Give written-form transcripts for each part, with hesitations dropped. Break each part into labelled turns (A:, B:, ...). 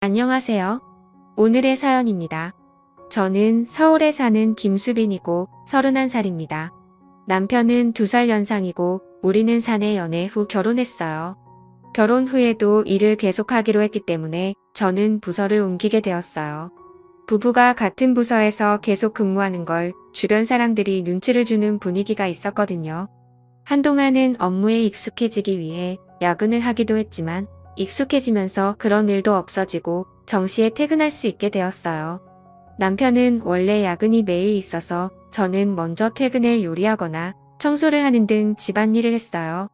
A: 안녕하세요. 오늘의 사연입니다. 저는 서울에 사는 김수빈이고 31살입니다. 남편은 2살 연상이고 우리는 사내 연애 후 결혼했어요. 결혼 후에도 일을 계속하기로 했기 때문에 저는 부서를 옮기게 되었어요. 부부가 같은 부서에서 계속 근무하는 걸 주변 사람들이 눈치를 주는 분위기가 있었거든요. 한동안은 업무에 익숙해지기 위해 야근을 하기도 했지만 익숙해지면서 그런 일도 없어지고 정시에 퇴근할 수 있게 되었어요. 남편은 원래 야근이 매일 있어서 저는 먼저 퇴근해 요리하거나 청소를 하는 등 집안일을 했어요.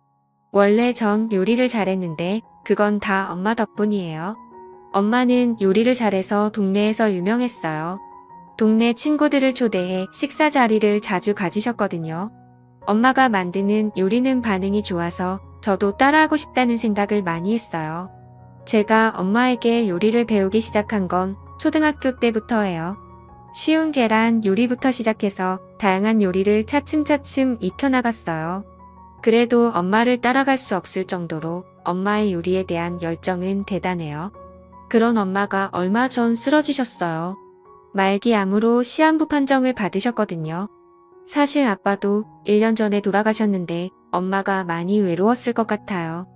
A: 원래 전 요리를 잘했는데 그건 다 엄마 덕분이에요. 엄마는 요리를 잘해서 동네에서 유명했어요. 동네 친구들을 초대해 식사 자리를 자주 가지셨거든요. 엄마가 만드는 요리는 반응이 좋아서 저도 따라하고 싶다는 생각을 많이 했어요. 제가 엄마에게 요리를 배우기 시작한 건 초등학교 때부터예요. 쉬운 계란 요리부터 시작해서 다양한 요리를 차츰차츰 익혀나갔어요. 그래도 엄마를 따라갈 수 없을 정도로 엄마의 요리에 대한 열정은 대단해요. 그런 엄마가 얼마 전 쓰러지셨어요. 말기암으로 시한부 판정을 받으셨거든요. 사실 아빠도 1년 전에 돌아가셨는데 엄마가 많이 외로웠을 것 같아요.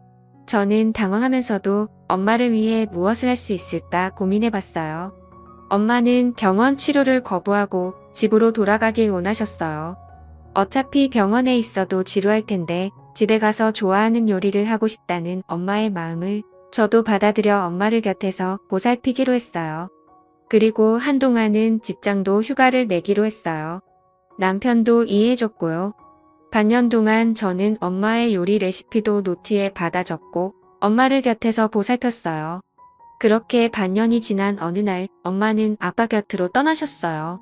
A: 저는 당황하면서도 엄마를 위해 무엇을 할 수 있을까 고민해봤어요. 엄마는 병원 치료를 거부하고 집으로 돌아가길 원하셨어요. 어차피 병원에 있어도 지루할 텐데 집에 가서 좋아하는 요리를 하고 싶다는 엄마의 마음을 저도 받아들여 엄마를 곁에서 보살피기로 했어요. 그리고 한동안은 직장도 휴가를 내기로 했어요. 남편도 이해해줬고요. 반년 동안 저는 엄마의 요리 레시피도 노트에 받아 적고 엄마를 곁에서 보살폈어요. 그렇게 반년이 지난 어느 날 엄마는 아빠 곁으로 떠나셨어요.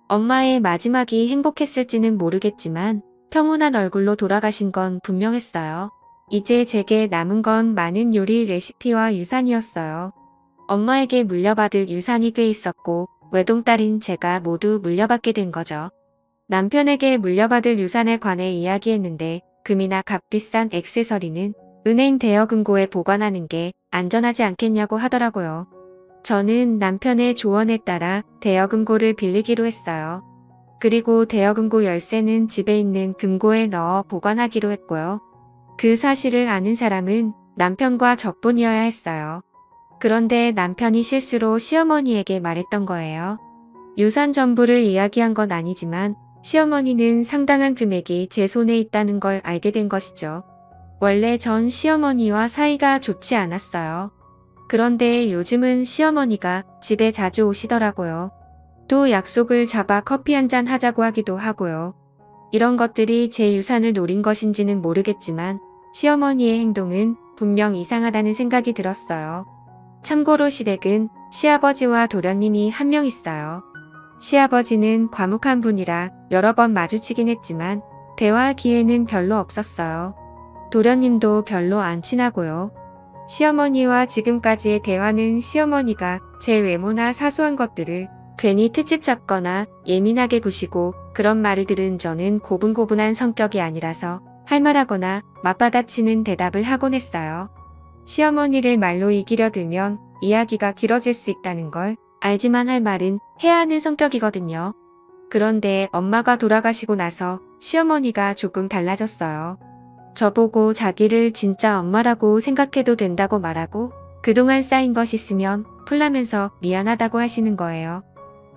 A: 엄마의 마지막이 행복했을지는 모르겠지만 평온한 얼굴로 돌아가신 건 분명했어요. 이제 제게 남은 건 많은 요리 레시피와 유산이었어요. 엄마에게 물려받을 유산이 꽤 있었고 외동딸인 제가 모두 물려받게 된 거죠. 남편에게 물려받을 유산에 관해 이야기했는데 금이나 값비싼 액세서리는 은행 대여금고에 보관하는 게 안전하지 않겠냐고 하더라고요. 저는 남편의 조언에 따라 대여금고를 빌리기로 했어요. 그리고 대여금고 열쇠는 집에 있는 금고에 넣어 보관하기로 했고요. 그 사실을 아는 사람은 남편과 저뿐이어야 했어요. 그런데 남편이 실수로 시어머니에게 말했던 거예요. 유산 전부를 이야기한 건 아니지만 시어머니는 상당한 금액이 제 손에 있다는 걸 알게 된 것이죠. 원래 전 시어머니와 사이가 좋지 않았어요. 그런데 요즘은 시어머니가 집에 자주 오시더라고요. 또 약속을 잡아 커피 한잔 하자고 하기도 하고요. 이런 것들이 제 유산을 노린 것인지는 모르겠지만 시어머니의 행동은 분명 이상하다는 생각이 들었어요. 참고로 시댁은 시아버지와 도련님이 한 명 있어요. 시아버지는 과묵한 분이라 여러 번 마주치긴 했지만 대화할 기회는 별로 없었어요. 도련님도 별로 안 친하고요. 시어머니와 지금까지의 대화는 시어머니가 제 외모나 사소한 것들을 괜히 트집 잡거나 예민하게 구시고 그런 말을 들은 저는 고분고분한 성격이 아니라서 할 말하거나 맞받아치는 대답을 하곤 했어요. 시어머니를 말로 이기려 들면 이야기가 길어질 수 있다는 걸 알지만 할 말은 해야 하는 성격이거든요. 그런데 엄마가 돌아가시고 나서 시어머니가 조금 달라졌어요. 저보고 자기를 진짜 엄마라고 생각해도 된다고 말하고 그동안 쌓인 것 있으면 풀라면서 미안하다고 하시는 거예요.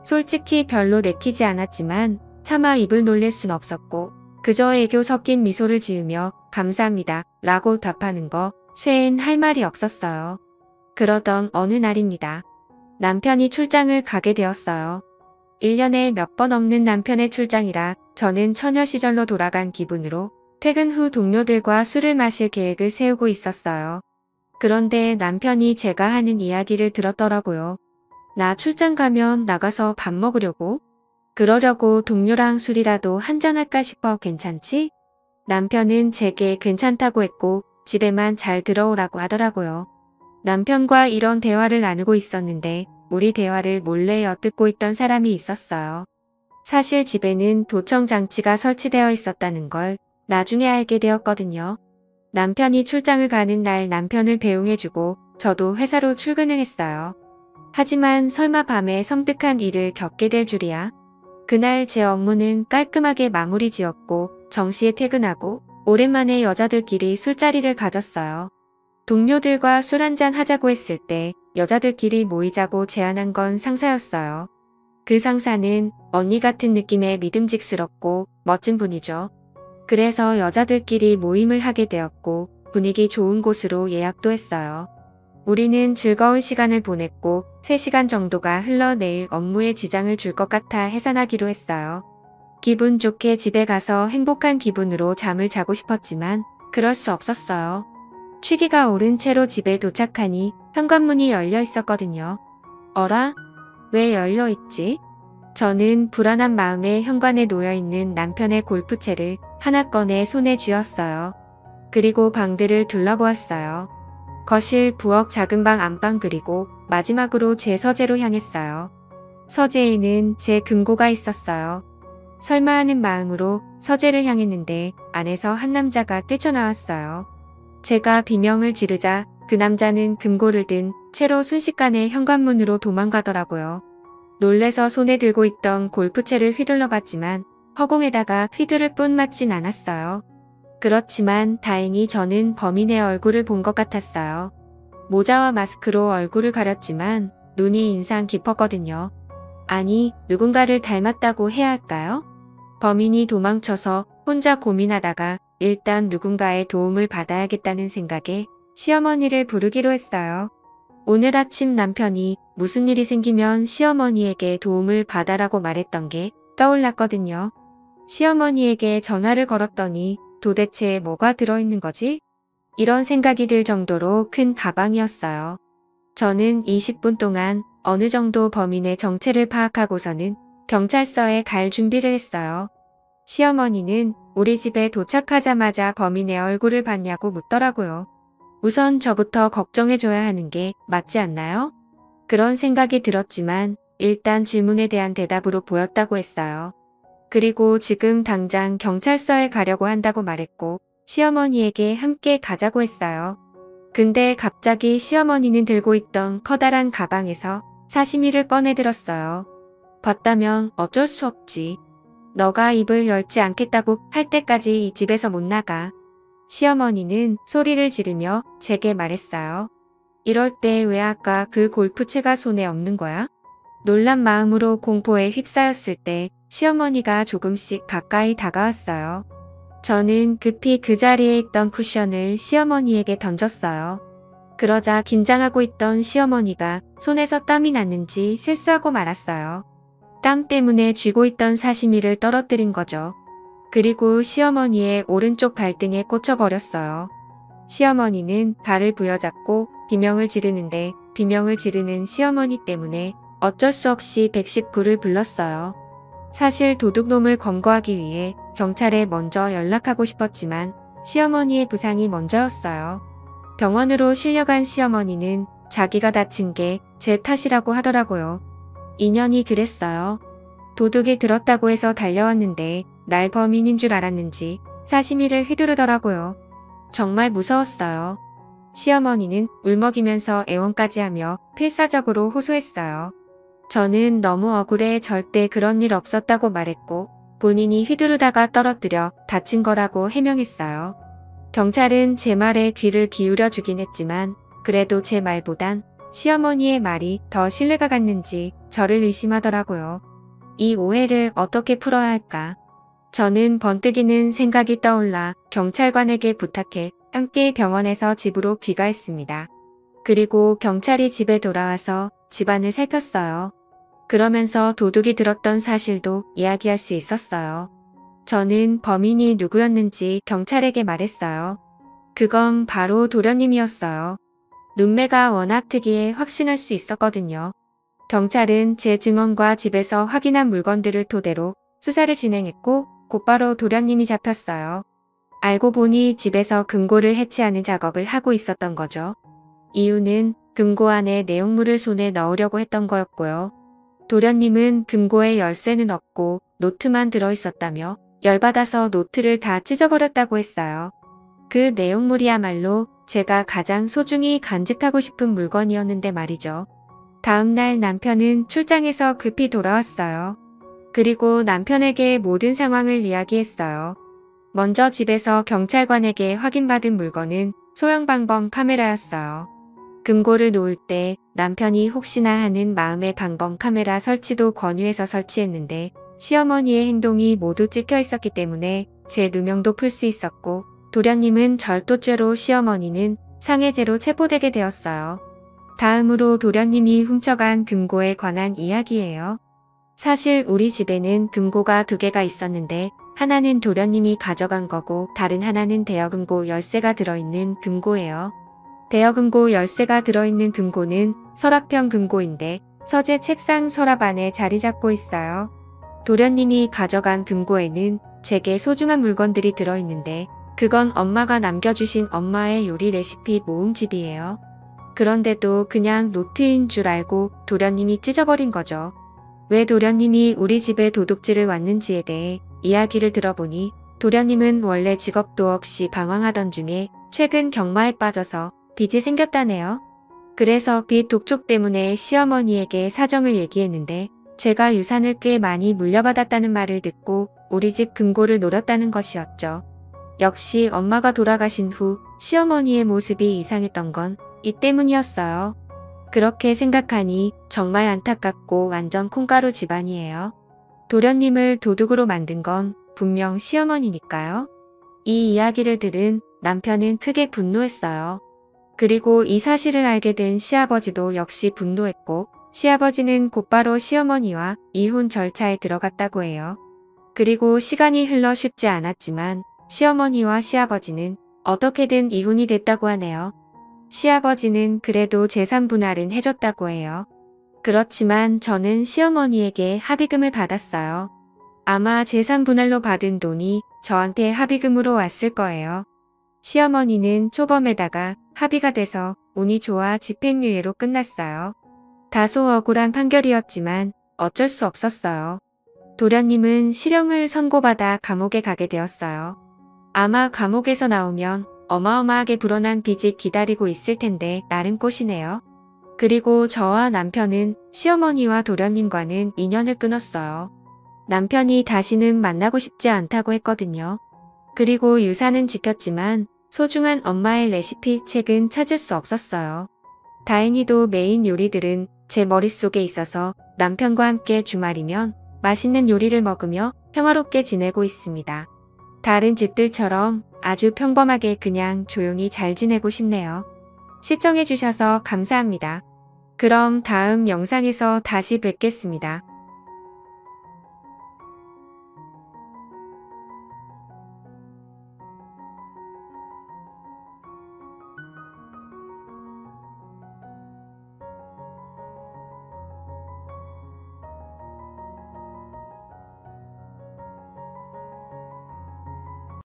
A: 솔직히 별로 내키지 않았지만 차마 입을 놀릴 순 없었고 그저 애교 섞인 미소를 지으며 감사합니다 라고 답하는 거 쇠엔 할 말이 없었어요. 그러던 어느 날입니다. 남편이 출장을 가게 되었어요. 1년에 몇 번 없는 남편의 출장이라 저는 처녀 시절로 돌아간 기분으로 퇴근 후 동료들과 술을 마실 계획을 세우고 있었어요. 그런데 남편이 제가 하는 이야기를 들었더라고요. 나 출장 가면 나가서 밥 먹으려고? 그러려고 동료랑 술이라도 한잔할까 싶어 괜찮지? 남편은 제게 괜찮다고 했고 집에만 잘 들어오라고 하더라고요. 남편과 이런 대화를 나누고 있었는데 우리 대화를 몰래 엿듣고 있던 사람이 있었어요. 사실 집에는 도청 장치가 설치되어 있었다는 걸 나중에 알게 되었거든요. 남편이 출장을 가는 날 남편을 배웅해주고 저도 회사로 출근을 했어요. 하지만 설마 밤에 섬뜩한 일을 겪게 될 줄이야. 그날 제 업무는 깔끔하게 마무리 지었고 정시에 퇴근하고 오랜만에 여자들끼리 술자리를 가졌어요. 동료들과 술 한잔 하자고 했을 때 여자들끼리 모이자고 제안한 건 상사였어요. 그 상사는 언니 같은 느낌의 믿음직스럽고 멋진 분이죠. 그래서 여자들끼리 모임을 하게 되었고 분위기 좋은 곳으로 예약도 했어요. 우리는 즐거운 시간을 보냈고 3시간 정도가 흘러 내일 업무에 지장을 줄 것 같아 해산하기로 했어요. 기분 좋게 집에 가서 행복한 기분으로 잠을 자고 싶었지만 그럴 수 없었어요. 취기가 오른 채로 집에 도착하니 현관문이 열려 있었거든요. 어라? 왜 열려 있지? 저는 불안한 마음에 현관에 놓여 있는 남편의 골프채를 하나 꺼내 손에 쥐었어요. 그리고 방들을 둘러보았어요. 거실, 부엌, 작은 방, 안방 그리고 마지막으로 제 서재로 향했어요. 서재에는 제 금고가 있었어요. 설마 하는 마음으로 서재를 향했는데 안에서 한 남자가 뛰쳐나왔어요. 제가 비명을 지르자 그 남자는 금고를 든 채로 순식간에 현관문으로 도망가더라고요. 놀래서 손에 들고 있던 골프채를 휘둘러 봤지만 허공에다가 휘두를 뿐 맞진 않았어요. 그렇지만 다행히 저는 범인의 얼굴을 본 것 같았어요. 모자와 마스크로 얼굴을 가렸지만 눈이 인상 깊었거든요. 아니, 누군가를 닮았다고 해야 할까요? 범인이 도망쳐서 혼자 고민하다가 일단 누군가의 도움을 받아야겠다는 생각에 시어머니를 부르기로 했어요. 오늘 아침 남편이 무슨 일이 생기면 시어머니에게 도움을 받아라고 말했던 게 떠올랐거든요. 시어머니에게 전화를 걸었더니 도대체 뭐가 들어있는 거지? 이런 생각이 들 정도로 큰 가방이었어요. 저는 20분 동안 어느 정도 범인의 정체를 파악하고서는 경찰서에 갈 준비를 했어요. 시어머니는 우리 집에 도착하자마자 범인의 얼굴을 봤냐고 묻더라고요. 우선 저부터 걱정해줘야 하는 게 맞지 않나요? 그런 생각이 들었지만 일단 질문에 대한 대답으로 보였다고 했어요. 그리고 지금 당장 경찰서에 가려고 한다고 말했고 시어머니에게 함께 가자고 했어요. 근데 갑자기 시어머니는 들고 있던 커다란 가방에서 사시미를 꺼내 들었어요. 봤다면 어쩔 수 없지. 너가 입을 열지 않겠다고 할 때까지 이 집에서 못 나가. 시어머니는 소리를 지르며 제게 말했어요. 이럴 때 왜 아까 그 골프채가 손에 없는 거야? 놀란 마음으로 공포에 휩싸였을 때 시어머니가 조금씩 가까이 다가왔어요. 저는 급히 그 자리에 있던 쿠션을 시어머니에게 던졌어요. 그러자 긴장하고 있던 시어머니가 손에서 땀이 났는지 실수하고 말았어요. 땀 때문에 쥐고 있던 사시미를 떨어뜨린 거죠. 그리고 시어머니의 오른쪽 발등에 꽂혀버렸어요. 시어머니는 발을 부여잡고 비명을 지르는데 비명을 지르는 시어머니 때문에 어쩔 수 없이 119를 불렀어요. 사실 도둑놈을 검거하기 위해 경찰에 먼저 연락하고 싶었지만 시어머니의 부상이 먼저였어요. 병원으로 실려간 시어머니는 자기가 다친 게 제 탓이라고 하더라고요. 인연이 그랬어요. 도둑이 들었다고 해서 달려왔는데 날 범인인 줄 알았는지 사시미를 휘두르더라고요. 정말 무서웠어요. 시어머니는 울먹이면서 애원까지 하며 필사적으로 호소했어요. 저는 너무 억울해 절대 그런 일 없었다고 말했고 본인이 휘두르다가 떨어뜨려 다친 거라고 해명했어요. 경찰은 제 말에 귀를 기울여 주긴 했지만 그래도 제 말보단 시어머니의 말이 더 신뢰가 갔는지 저를 의심하더라고요. 이 오해를 어떻게 풀어야 할까? 저는 번뜩이는 생각이 떠올라 경찰관에게 부탁해 함께 병원에서 집으로 귀가했습니다. 그리고 경찰이 집에 돌아와서 집안을 살폈어요. 그러면서 도둑이 들었던 사실도 이야기할 수 있었어요. 저는 범인이 누구였는지 경찰에게 말했어요. 그건 바로 도련님이었어요. 눈매가 워낙 특이해 확신할 수 있었거든요. 경찰은 제 증언과 집에서 확인한 물건들을 토대로 수사를 진행했고 곧바로 도련님이 잡혔어요. 알고 보니 집에서 금고를 해체하는 작업을 하고 있었던 거죠. 이유는 금고 안에 내용물을 손에 넣으려고 했던 거였고요. 도련님은 금고에 열쇠는 없고 노트만 들어있었다며 열받아서 노트를 다 찢어버렸다고 했어요. 그 내용물이야말로 제가 가장 소중히 간직하고 싶은 물건이었는데 말이죠. 다음날 남편은 출장에서 급히 돌아왔어요. 그리고 남편에게 모든 상황을 이야기했어요. 먼저 집에서 경찰관에게 확인받은 물건은 소형방범 카메라였어요. 금고를 놓을 때 남편이 혹시나 하는 마음에 방범 카메라 설치도 권유해서 설치했는데 시어머니의 행동이 모두 찍혀 있었기 때문에 제 누명도 풀 수 있었고 도련님은 절도죄로 시어머니는 상해죄로 체포되게 되었어요. 다음으로 도련님이 훔쳐간 금고에 관한 이야기예요. 사실 우리 집에는 금고가 2개가 있었는데 하나는 도련님이 가져간 거고 다른 하나는 대여금고 열쇠가 들어있는 금고예요. 대여금고 열쇠가 들어있는 금고는 서랍형 금고인데 서재 책상 서랍 안에 자리 잡고 있어요. 도련님이 가져간 금고에는 제게 소중한 물건들이 들어있는데 그건 엄마가 남겨주신 엄마의 요리 레시피 모음집이에요. 그런데도 그냥 노트인 줄 알고 도련님이 찢어버린 거죠. 왜 도련님이 우리 집에 도둑질을 왔는지에 대해 이야기를 들어보니 도련님은 원래 직업도 없이 방황하던 중에 최근 경마에 빠져서 빚이 생겼다네요. 그래서 빚 독촉 때문에 시어머니에게 사정을 얘기했는데 제가 유산을 꽤 많이 물려받았다는 말을 듣고 우리 집 금고를 노렸다는 것이었죠. 역시 엄마가 돌아가신 후 시어머니의 모습이 이상했던 건 이 때문이었어요. 그렇게 생각하니 정말 안타깝고 완전 콩가루 집안이에요. 도련님을 도둑으로 만든 건 분명 시어머니니까요. 이 이야기를 들은 남편은 크게 분노했어요. 그리고 이 사실을 알게 된 시아버지도 역시 분노했고 시아버지는 곧바로 시어머니와 이혼 절차에 들어갔다고 해요. 그리고 시간이 흘러 쉽지 않았지만 시어머니와 시아버지는 어떻게든 이혼이 됐다고 하네요. 시아버지는 그래도 재산 분할은 해줬다고 해요. 그렇지만 저는 시어머니에게 합의금을 받았어요. 아마 재산 분할로 받은 돈이 저한테 합의금으로 왔을 거예요. 시어머니는 초범에다가 합의가 돼서 운이 좋아 집행유예로 끝났어요. 다소 억울한 판결이었지만 어쩔 수 없었어요. 도련님은 실형을 선고받아 감옥에 가게 되었어요. 아마 감옥에서 나오면 어마어마하게 불어난 빚이 기다리고 있을 텐데 나름 꽃이네요. 그리고 저와 남편은 시어머니와 도련님과는 인연을 끊었어요. 남편이 다시는 만나고 싶지 않다고 했거든요. 그리고 유산은 지켰지만 소중한 엄마의 레시피 책은 찾을 수 없었어요. 다행히도 메인 요리들은 제 머릿속에 있어서 남편과 함께 주말이면 맛있는 요리를 먹으며 평화롭게 지내고 있습니다. 다른 집들처럼 아주 평범하게 그냥 조용히 잘 지내고 싶네요. 시청해주셔서 감사합니다. 그럼 다음 영상에서 다시 뵙겠습니다.